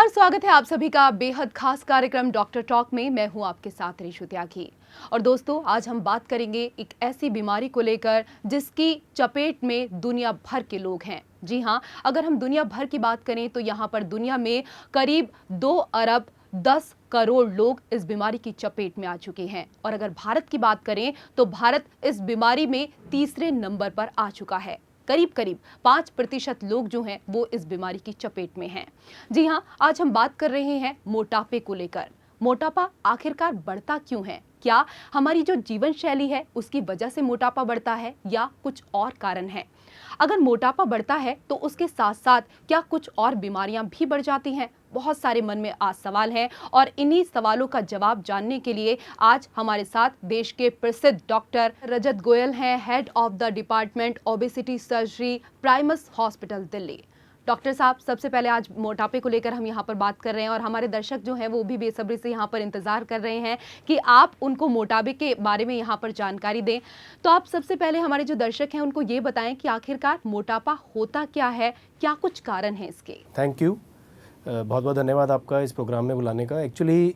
नमस्कार, स्वागत है आप सभी का बेहद खास कार्यक्रम डॉक्टर टॉक में। मैं हूं आपके साथ ऋषु त्यागी। और दोस्तों, आज हम बात करेंगे एक ऐसी बीमारी को लेकर जिसकी चपेट में दुनिया भर के लोग हैं। जी हां, अगर हम दुनिया भर की बात करें तो यहाँ पर दुनिया में करीब 2 अरब 10 करोड़ लोग इस बीमारी की चपेट में आ चुके हैं। और अगर भारत की बात करें तो भारत इस बीमारी में तीसरे नंबर पर आ चुका है। करीब करीब 5% लोग जो हैं वो इस बीमारी की चपेट में हैं। जी हाँ, आज हम बात कर रहे हैं मोटापे को लेकर। मोटापा आखिरकार बढ़ता क्यों है? क्या हमारी जो जीवन शैली है उसकी वजह से मोटापा बढ़ता है या कुछ और कारण है? अगर मोटापा बढ़ता है तो उसके साथ साथ क्या कुछ और बीमारियां भी बढ़ जाती हैं? बहुत सारे मन में आज सवाल हैं और इन्हीं सवालों का जवाब जानने के लिए आज हमारे साथ देश के प्रसिद्ध डॉक्टर रजत गोयल हैं, head of the department obesity surgery, Primus hospital, Delhi. Doctor साहब, सबसे पहले आज मोटापे को लेकर हम यहाँ पर बात कर रहे हैं और हमारे दर्शक जो हैं वो भी बेसब्री से यहाँ पर इंतजार कर रहे हैं कि आप उनको मोटापे के बारे में यहाँ पर जानकारी दें। तो आप सबसे पहले हमारे जो दर्शक हैं उनको ये बताएं कि आखिरकार मोटापा होता क्या है, क्या कुछ कारण है इसके? थैंक यू, बहुत बहुत धन्यवाद आपका इस प्रोग्राम में बुलाने का। एक्चुअली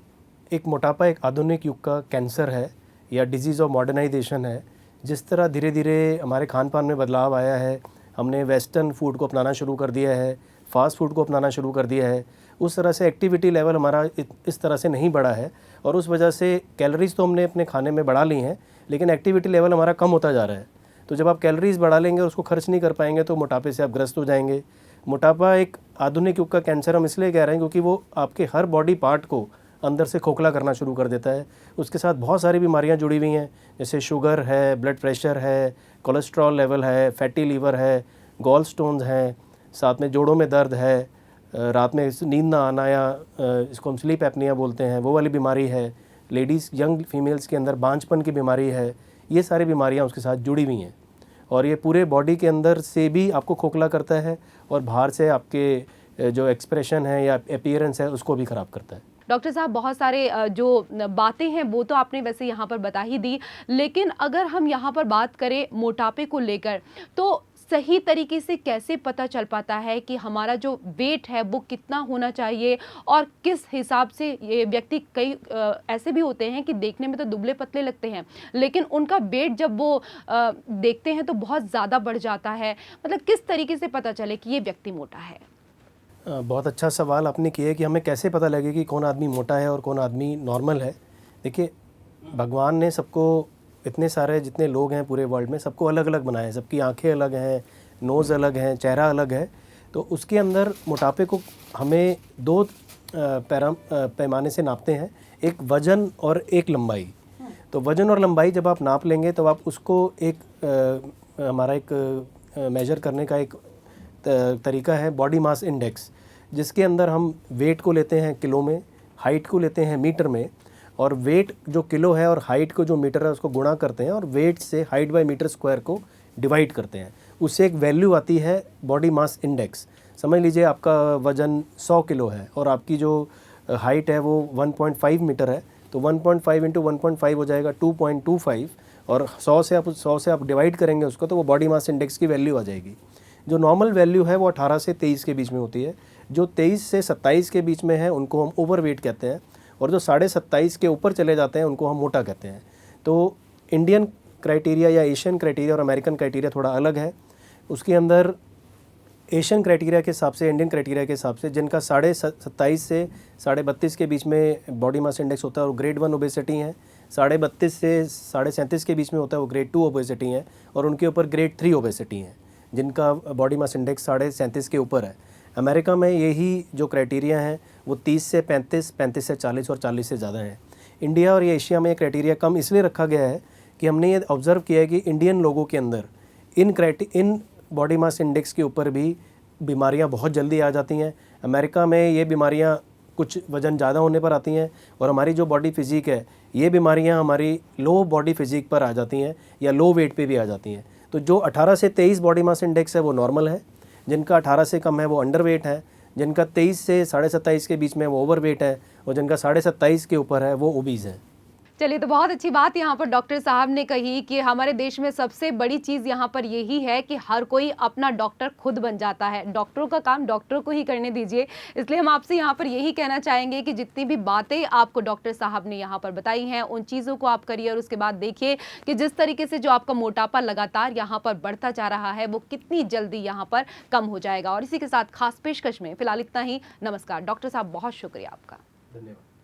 एक मोटापा एक आधुनिक युग का कैंसर है या डिजीज़ ऑफ मॉडर्नाइजेशन है। जिस तरह धीरे धीरे हमारे खान पान में बदलाव आया है, हमने वेस्टर्न फूड को अपनाना शुरू कर दिया है, फास्ट फूड को अपनाना शुरू कर दिया है, उस तरह से एक्टिविटी लेवल हमारा इस तरह से नहीं बढ़ा है और उस वजह से कैलोरीज़ तो हमने अपने खाने में बढ़ा ली हैं, लेकिन एक्टिविटी लेवल हमारा कम होता जा रहा है। तो जब आप कैलोरीज़ बढ़ा लेंगे और उसको खर्च नहीं कर पाएंगे तो मोटापे से आप ग्रस्त हो जाएंगे। मोटापा एक आधुनिक युग का कैंसर हम इसलिए कह रहे हैं क्योंकि वो आपके हर बॉडी पार्ट को अंदर से खोखला करना शुरू कर देता है। उसके साथ बहुत सारी बीमारियां जुड़ी हुई हैं, जैसे शुगर है, ब्लड प्रेशर है, कोलेस्ट्रॉल लेवल है, फैटी लीवर है, गॉल स्टोन्स हैं, साथ में जोड़ों में दर्द है, रात में नींद ना आना या इसको हम स्लीप एपनिया बोलते हैं, वो वाली बीमारी है। लेडीज़ यंग फीमेल्स के अंदर बांझपन की बीमारी है। ये सारी बीमारियाँ उसके साथ जुड़ी हुई हैं और ये पूरे बॉडी के अंदर से भी आपको खोखला करता है और बाहर से आपके जो एक्सप्रेशन है या अपीयरेंस है उसको भी ख़राब करता है। डॉक्टर साहब, बहुत सारे जो बातें हैं वो तो आपने वैसे यहाँ पर बता ही दी, लेकिन अगर हम यहाँ पर बात करें मोटापे को लेकर तो सही तरीके से कैसे पता चल पाता है कि हमारा जो वेट है वो कितना होना चाहिए और किस हिसाब से? ये व्यक्ति कई ऐसे भी होते हैं कि देखने में तो दुबले पतले लगते हैं लेकिन उनका वेट जब वो देखते हैं तो बहुत ज़्यादा बढ़ जाता है। मतलब किस तरीके से पता चले कि ये व्यक्ति मोटा है? बहुत अच्छा सवाल आपने किया है कि हमें कैसे पता लगे कि कौन आदमी मोटा है और कौन आदमी नॉर्मल है। देखिए, भगवान ने सबको, इतने सारे जितने लोग हैं पूरे वर्ल्ड में, सबको अलग अलग बनाया है। सबकी आंखें अलग हैं, नोज़ अलग हैं, चेहरा अलग है। तो उसके अंदर मोटापे को हमें दो पैमाने से नापते हैं, एक वज़न और एक लंबाई। तो वज़न और लंबाई जब आप नाप लेंगे तो आप उसको एक हमारा एक मेजर करने का एक तरीका है बॉडी मास इंडेक्स, जिसके अंदर हम वेट को लेते हैं किलो में, हाइट को लेते हैं मीटर में, और वेट जो किलो है और हाइट को जो मीटर है उसको गुणा करते हैं और वेट से हाइट बाय मीटर स्क्वायर को डिवाइड करते हैं। उससे एक वैल्यू आती है बॉडी मास इंडेक्स। समझ लीजिए आपका वज़न 100 किलो है और आपकी जो हाइट है वो 1.5 मीटर है, तो 1.5 इंटू 1.5 हो जाएगा 2.25 और 100 से आप डिवाइड करेंगे उसको तो वो बॉडी मास इंडेक्स की वैल्यू आ जाएगी। जो नॉर्मल वैल्यू है वो 18 से 23 के बीच में होती है। जो 23 से 27 के बीच में है उनको हम ओवरवेट कहते हैं और जो 27.5 के ऊपर चले जाते हैं उनको हम मोटा कहते हैं। तो इंडियन क्राइटेरिया या एशियन क्राइटेरिया और अमेरिकन क्राइटेरिया थोड़ा अलग है। उसके अंदर एशियन क्राइटेरिया के हिसाब से, इंडियन क्राइटेरिया के हिसाब से, जिनका 27.5 से 32.5 के बीच में बॉडी मास इंडेक्स होता है वो ग्रेड 1 ओबेसिटी है, 32.5 से 37.5 के बीच में होता है वो ग्रेड 2 ओबेसिटी है और उनके ऊपर ग्रेड 3 ओबेसिटी है जिनका बॉडी मास इंडेक्स 37.5 के ऊपर है। अमेरिका में यही जो क्राइटेरिया हैं वो 30 से 35, 35 से 40 और 40 से ज़्यादा हैं। इंडिया और एशिया में क्राइटेरिया कम इसलिए रखा गया है कि हमने ये ऑब्ज़र्व किया है कि इंडियन लोगों के अंदर इन बॉडी मास इंडेक्स के ऊपर भी बीमारियां बहुत जल्दी आ जाती हैं। अमेरिका में ये बीमारियां कुछ वज़न ज़्यादा होने पर आती हैं और हमारी जो बॉडी फिज़िक है ये बीमारियां हमारी लो बॉडी फिज़िक पर आ जाती हैं या लो वेट पे भी आ जाती हैं। तो जो 18 से 23 बॉडी मास इंडेक्स है वो नॉर्मल है, जिनका 18 से कम है वो अंडर वेट है, जिनका 23 से 27.5 के बीच में वो ओवर वेट है और जिनका 27.5 के ऊपर है वो ओबीज़ है। चलिए, तो बहुत अच्छी बात यहाँ पर डॉक्टर साहब ने कही कि हमारे देश में सबसे बड़ी चीज़ यहाँ पर यही है कि हर कोई अपना डॉक्टर खुद बन जाता है। डॉक्टरों का काम डॉक्टरों को ही करने दीजिए। इसलिए हम आपसे यहाँ पर यही कहना चाहेंगे कि जितनी भी बातें आपको डॉक्टर साहब ने यहाँ पर बताई हैं, उन चीज़ों को आप करिए और उसके बाद देखिए कि जिस तरीके से जो आपका मोटापा लगातार यहाँ पर बढ़ता जा रहा है, वो कितनी जल्दी यहाँ पर कम हो जाएगा। और इसी के साथ खास पेशकश में फिलहाल इतना ही। नमस्कार डॉक्टर साहब, बहुत शुक्रिया आपका। धन्यवाद।